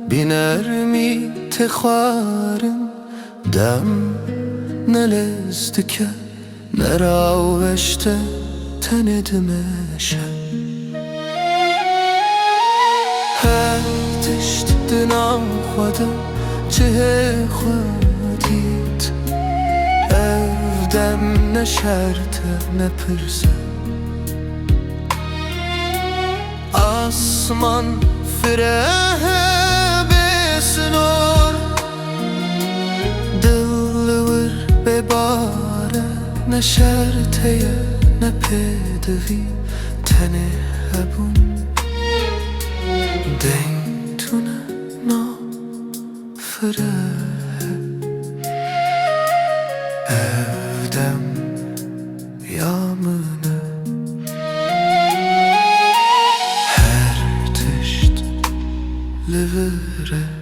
بینر می تخوارن دم نلزدکه نراوشته تندمشه هر تشت دنام خودم چه خودید evden ne şerte ne pırsa Asman firehe besnor Dıllıvır bebare ne şerteye ne pedevi Tene hebun Deytune no firehe Evdem yamine Her tişt livire